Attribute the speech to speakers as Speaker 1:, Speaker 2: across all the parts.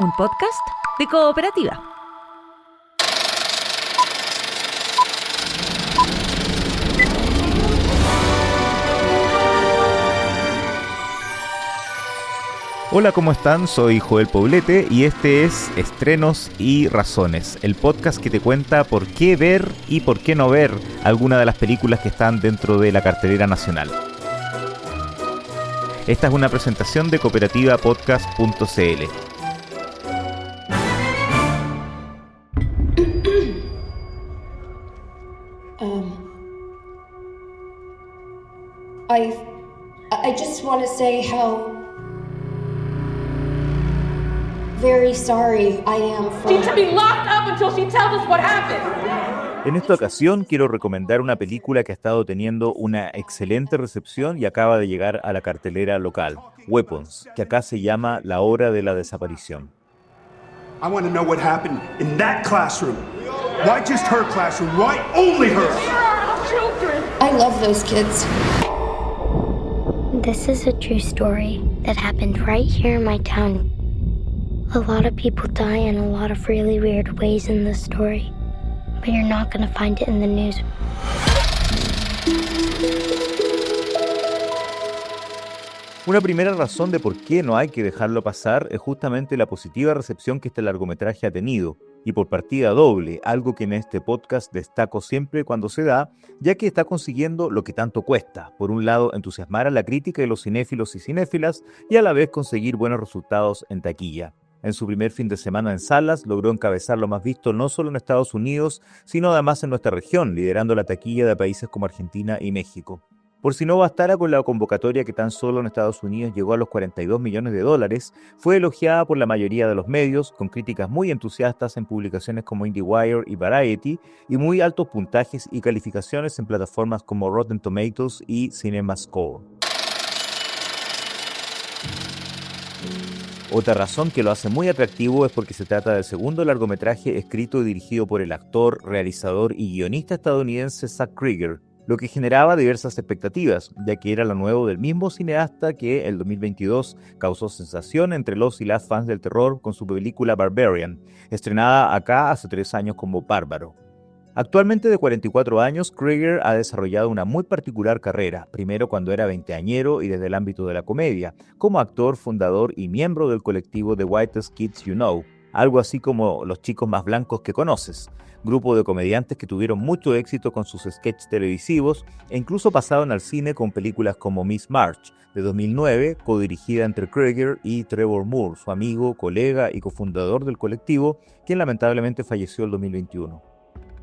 Speaker 1: un podcast de Cooperativa.
Speaker 2: Hola, ¿cómo están? Soy Joel Poblete y este es Estrenos y Razones, el podcast que te cuenta por qué ver y por qué no ver alguna de las películas que están dentro de la cartelera nacional. Esta es una presentación de cooperativapodcast.cl.
Speaker 3: I just want to say how very sorry I am for...
Speaker 4: She should be locked up until she tells us what happened.
Speaker 2: En esta ocasión quiero recomendar una película que ha estado teniendo una excelente recepción y acaba de llegar a la cartelera local, Weapons, que acá se llama La Hora de la Desaparición.
Speaker 5: I want to know what happened in that classroom. Why just her classroom? Why only her?
Speaker 4: They're our children.
Speaker 3: I love those kids.
Speaker 6: This is a true story that happened right here in my town. A lot of people die in a lot of really weird ways in this story, but you're not going to find it in the news.
Speaker 2: Una primera razón de por qué no hay que dejarlo pasar es justamente la positiva recepción que este largometraje ha tenido, y por partida doble, algo que en este podcast destaco siempre cuando se da, ya que está consiguiendo lo que tanto cuesta. Por un lado, entusiasmar a la crítica de los cinéfilos y cinéfilas, y a la vez conseguir buenos resultados en taquilla. En su primer fin de semana en salas, logró encabezar lo más visto no solo en Estados Unidos, sino además en nuestra región, liderando la taquilla de países como Argentina y México. Por si no bastara con la convocatoria que tan solo en Estados Unidos llegó a los $42 millones, fue elogiada por la mayoría de los medios, con críticas muy entusiastas en publicaciones como IndieWire y Variety, y muy altos puntajes y calificaciones en plataformas como Rotten Tomatoes y CinemaScore. Otra razón que lo hace muy atractivo es porque se trata del segundo largometraje escrito y dirigido por el actor, realizador y guionista estadounidense Zach Cregger, lo que generaba diversas expectativas, ya que era lo nuevo del mismo cineasta que el 2022 causó sensación entre los y las fans del terror con su película Barbarian, estrenada acá hace 3 años como Bárbaro. Actualmente de 44 años, Cregger ha desarrollado una muy particular carrera, primero cuando era veinteañero y desde el ámbito de la comedia, como actor, fundador y miembro del colectivo The Whitest Kids You Know, algo así como Los Chicos Más Blancos que Conoces, grupo de comediantes que tuvieron mucho éxito con sus sketches televisivos e incluso pasaron al cine con películas como Miss March, de 2009, codirigida entre Cregger y Trevor Moore, su amigo, colega y cofundador del colectivo, quien lamentablemente falleció el 2021.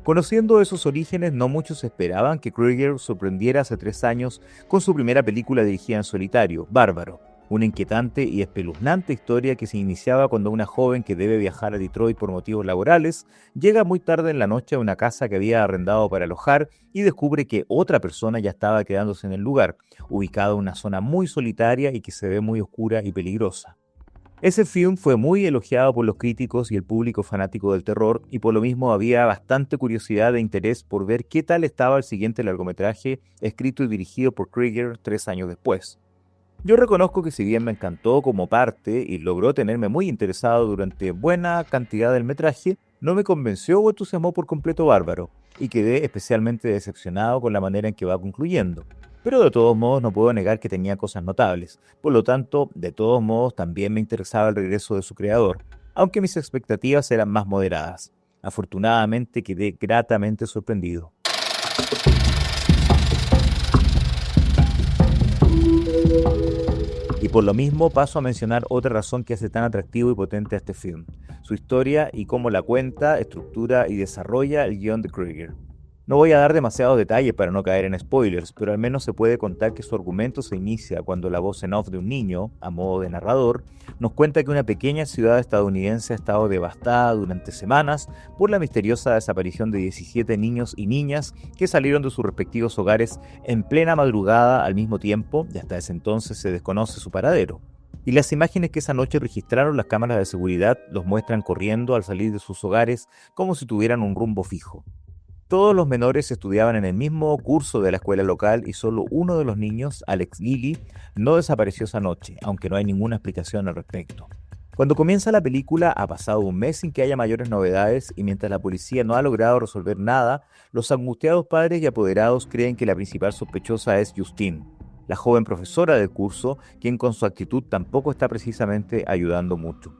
Speaker 2: Conociendo esos orígenes, no muchos esperaban que Cregger sorprendiera hace 3 años con su primera película dirigida en solitario, Bárbaro, una inquietante y espeluznante historia que se iniciaba cuando una joven que debe viajar a Detroit por motivos laborales llega muy tarde en la noche a una casa que había arrendado para alojar y descubre que otra persona ya estaba quedándose en el lugar, ubicado en una zona muy solitaria y que se ve muy oscura y peligrosa. Ese film fue muy elogiado por los críticos y el público fanático del terror y por lo mismo había bastante curiosidad e interés por ver qué tal estaba el siguiente largometraje escrito y dirigido por Cregger 3 años después. Yo reconozco que si bien me encantó como parte y logró tenerme muy interesado durante buena cantidad del metraje, no me convenció o entusiasmó por completo Bárbaro y quedé especialmente decepcionado con la manera en que va concluyendo. Pero de todos modos no puedo negar que tenía cosas notables, por lo tanto, de todos modos también me interesaba el regreso de su creador, aunque mis expectativas eran más moderadas. Afortunadamente quedé gratamente sorprendido. Y por lo mismo paso a mencionar otra razón que hace tan atractivo y potente a este film, su historia y cómo la cuenta, estructura y desarrolla el guión de Cregger. No voy a dar demasiados detalles para no caer en spoilers, pero al menos se puede contar que su argumento se inicia cuando la voz en off de un niño, a modo de narrador, nos cuenta que una pequeña ciudad estadounidense ha estado devastada durante semanas por la misteriosa desaparición de 17 niños y niñas que salieron de sus respectivos hogares en plena madrugada al mismo tiempo y hasta ese entonces se desconoce su paradero. Y las imágenes que esa noche registraron las cámaras de seguridad los muestran corriendo al salir de sus hogares como si tuvieran un rumbo fijo. Todos los menores estudiaban en el mismo curso de la escuela local y solo uno de los niños, Alex Lilly, no desapareció esa noche, aunque no hay ninguna explicación al respecto. Cuando comienza la película ha pasado un mes sin que haya mayores novedades y mientras la policía no ha logrado resolver nada, los angustiados padres y apoderados creen que la principal sospechosa es Justine, la joven profesora del curso, quien con su actitud tampoco está precisamente ayudando mucho.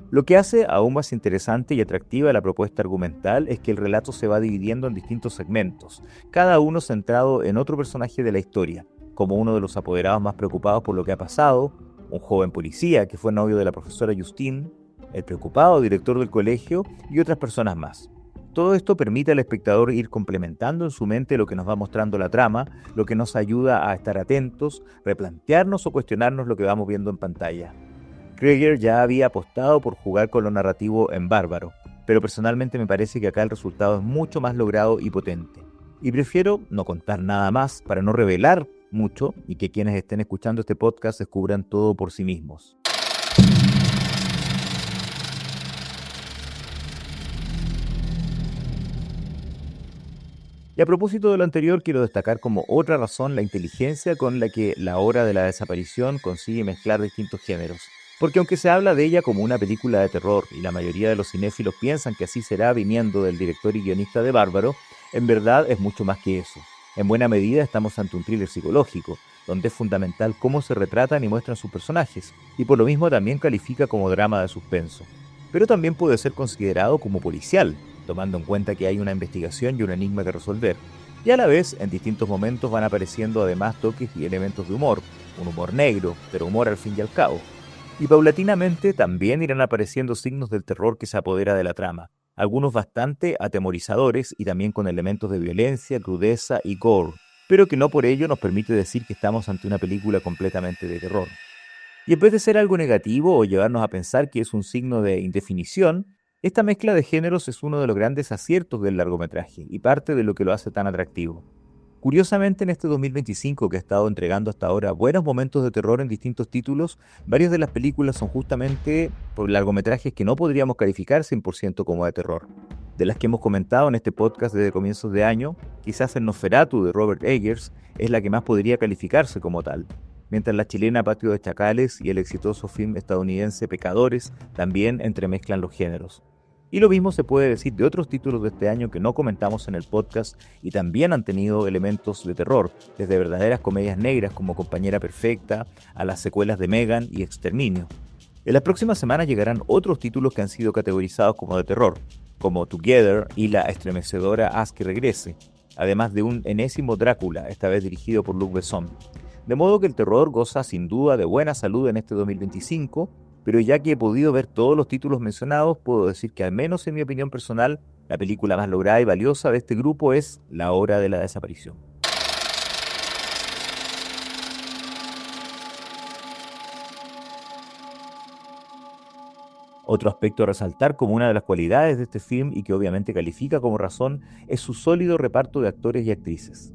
Speaker 2: Lo que hace aún más interesante y atractiva la propuesta argumental es que el relato se va dividiendo en distintos segmentos, cada uno centrado en otro personaje de la historia, como uno de los apoderados más preocupados por lo que ha pasado, un joven policía que fue novio de la profesora Justine, el preocupado director del colegio y otras personas más. Todo esto permite al espectador ir complementando en su mente lo que nos va mostrando la trama, lo que nos ayuda a estar atentos, replantearnos o cuestionarnos lo que vamos viendo en pantalla. Krieger ya había apostado por jugar con lo narrativo en Bárbaro, pero personalmente me parece que acá el resultado es mucho más logrado y potente. Y prefiero no contar nada más para no revelar mucho y que quienes estén escuchando este podcast descubran todo por sí mismos. Y a propósito de lo anterior, quiero destacar como otra razón la inteligencia con la que La hora de la desaparición consigue mezclar distintos géneros. Porque aunque se habla de ella como una película de terror y la mayoría de los cinéfilos piensan que así será viniendo del director y guionista de Bárbaro, en verdad es mucho más que eso. En buena medida estamos ante un thriller psicológico, donde es fundamental cómo se retratan y muestran sus personajes, y por lo mismo también califica como drama de suspenso. Pero también puede ser considerado como policial, tomando en cuenta que hay una investigación y un enigma que resolver. Y a la vez, en distintos momentos van apareciendo además toques y elementos de humor, un humor negro, pero humor al fin y al cabo. Y paulatinamente también irán apareciendo signos del terror que se apodera de la trama, algunos bastante atemorizadores y también con elementos de violencia, crudeza y gore, pero que no por ello nos permite decir que estamos ante una película completamente de terror. Y en vez de ser algo negativo o llevarnos a pensar que es un signo de indefinición, esta mezcla de géneros es uno de los grandes aciertos del largometraje y parte de lo que lo hace tan atractivo. Curiosamente, en este 2025 que ha estado entregando hasta ahora buenos momentos de terror en distintos títulos, varias de las películas son justamente por largometrajes que no podríamos calificar 100% como de terror. De las que hemos comentado en este podcast desde comienzos de año, quizás el Nosferatu de Robert Eggers es la que más podría calificarse como tal, mientras la chilena Patio de Chacales y el exitoso film estadounidense Pecadores también entremezclan los géneros. Y lo mismo se puede decir de otros títulos de este año que no comentamos en el podcast y también han tenido elementos de terror, desde verdaderas comedias negras como Compañera Perfecta a las secuelas de Megan y Exterminio. En las próximas semanas llegarán otros títulos que han sido categorizados como de terror, como Together y la estremecedora Haz que regrese, además de un enésimo Drácula, esta vez dirigido por Luc Besson. De modo que el terror goza sin duda de buena salud en este 2025, pero ya que he podido ver todos los títulos mencionados, puedo decir que al menos en mi opinión personal, la película más lograda y valiosa de este grupo es La hora de la desaparición. Otro aspecto a resaltar como una de las cualidades de este film y que obviamente califica como razón es su sólido reparto de actores y actrices.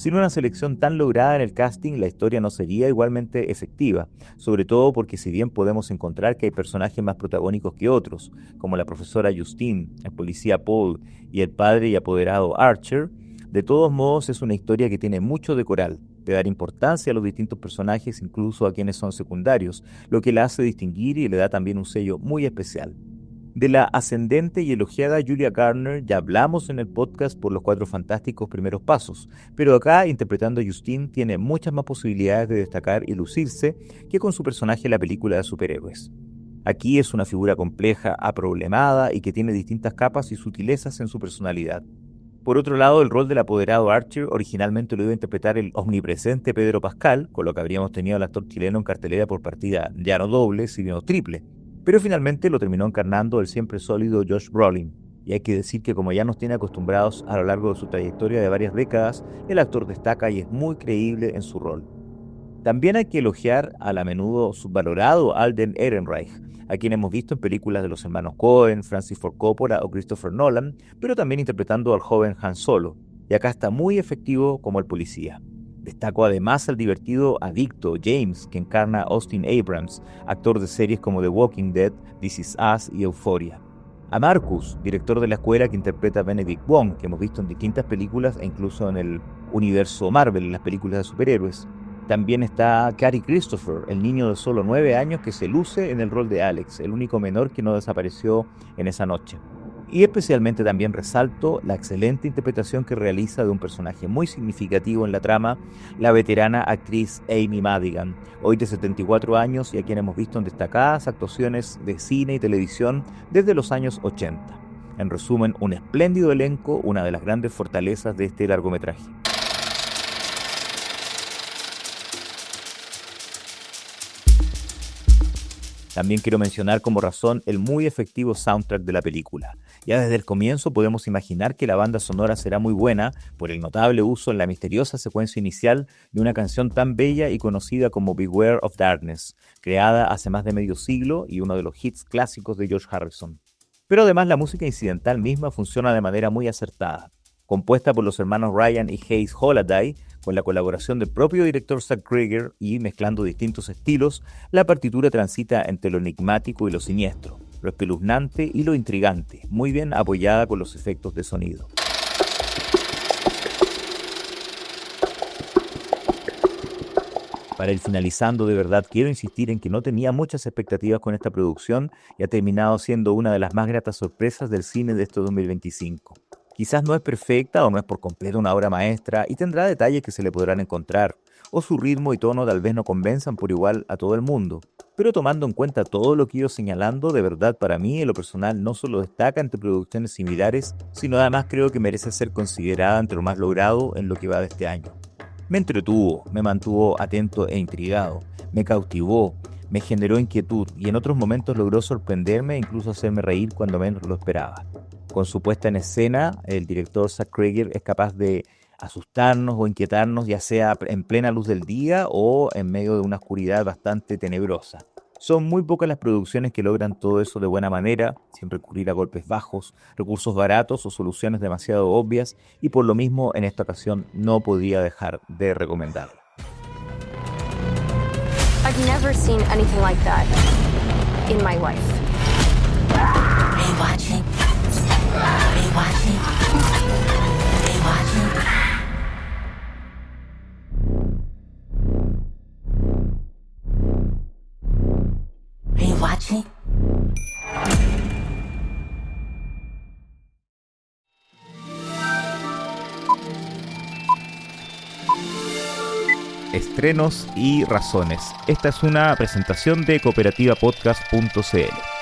Speaker 2: Sin una selección tan lograda en el casting, la historia no sería igualmente efectiva, sobre todo porque si bien podemos encontrar que hay personajes más protagónicos que otros, como la profesora Justine, el policía Paul y el padre y apoderado Archer, de todos modos es una historia que tiene mucho de coral, de dar importancia a los distintos personajes, incluso a quienes son secundarios, lo que la hace distinguir y le da también un sello muy especial. De la ascendente y elogiada Julia Garner ya hablamos en el podcast por Los Cuatro Fantásticos Primeros Pasos, pero acá, interpretando a Justine, tiene muchas más posibilidades de destacar y lucirse que con su personaje en la película de superhéroes. Aquí es una figura compleja, aproblemada y que tiene distintas capas y sutilezas en su personalidad. Por otro lado, el rol del apoderado Archer originalmente lo iba a interpretar el omnipresente Pedro Pascal, con lo que habríamos tenido al actor chileno en cartelera por partida ya no doble, sino triple. Pero finalmente lo terminó encarnando el siempre sólido Josh Brolin, y hay que decir que como ya nos tiene acostumbrados a lo largo de su trayectoria de varias décadas, el actor destaca y es muy creíble en su rol. También hay que elogiar al a menudo subvalorado Alden Ehrenreich, a quien hemos visto en películas de los hermanos Coen, Francis Ford Coppola o Christopher Nolan, pero también interpretando al joven Han Solo, y acá está muy efectivo como el policía. Destaco además al divertido adicto James, que encarna a Austin Abrams, actor de series como The Walking Dead, This Is Us y Euphoria. A Marcus, director de la escuela que interpreta a Benedict Wong, que hemos visto en distintas películas e incluso en el universo Marvel, en las películas de superhéroes. También está Cary Christopher, el niño de solo 9 años que se luce en el rol de Alex, el único menor que no desapareció en esa noche. Y especialmente también resalto la excelente interpretación que realiza de un personaje muy significativo en la trama, la veterana actriz Amy Madigan, hoy de 74 años y a quien hemos visto en destacadas actuaciones de cine y televisión desde los años 80. En resumen, un espléndido elenco, una de las grandes fortalezas de este largometraje. También quiero mencionar como razón el muy efectivo soundtrack de la película. Ya desde el comienzo podemos imaginar que la banda sonora será muy buena por el notable uso en la misteriosa secuencia inicial de una canción tan bella y conocida como Beware of Darkness, creada hace más de medio siglo y uno de los hits clásicos de George Harrison. Pero además la música incidental misma funciona de manera muy acertada. Compuesta por los hermanos Ryan y Hayes Holiday, con la colaboración del propio director Zach Cregger y mezclando distintos estilos, la partitura transita entre lo enigmático y lo siniestro, lo espeluznante y lo intrigante, muy bien apoyada con los efectos de sonido. Para ir finalizando, de verdad quiero insistir en que no tenía muchas expectativas con esta producción y ha terminado siendo una de las más gratas sorpresas del cine de este 2025. Quizás no es perfecta o no es por completo una obra maestra y tendrá detalles que se le podrán encontrar, o su ritmo y tono tal vez no convenzan por igual a todo el mundo. Pero tomando en cuenta todo lo que he ido señalando, de verdad para mí en lo personal no solo destaca entre producciones similares, sino además creo que merece ser considerada entre lo más logrado en lo que va de este año. Me entretuvo, me mantuvo atento e intrigado, me cautivó, me generó inquietud y en otros momentos logró sorprenderme e incluso hacerme reír cuando menos lo esperaba. Con su puesta en escena, el director Zach Cregger es capaz de asustarnos o inquietarnos, ya sea en plena luz del día o en medio de una oscuridad bastante tenebrosa. Son muy pocas las producciones que logran todo eso de buena manera, sin recurrir a golpes bajos, recursos baratos o soluciones demasiado obvias, y por lo mismo en esta ocasión no podía dejar de recomendarla.
Speaker 7: I've never seen anything like that in my life.
Speaker 8: Rewatching. Rewatching. Rewatching. Rewatching.
Speaker 2: Estrenos y razones. Esta es una presentación de cooperativapodcast.cl.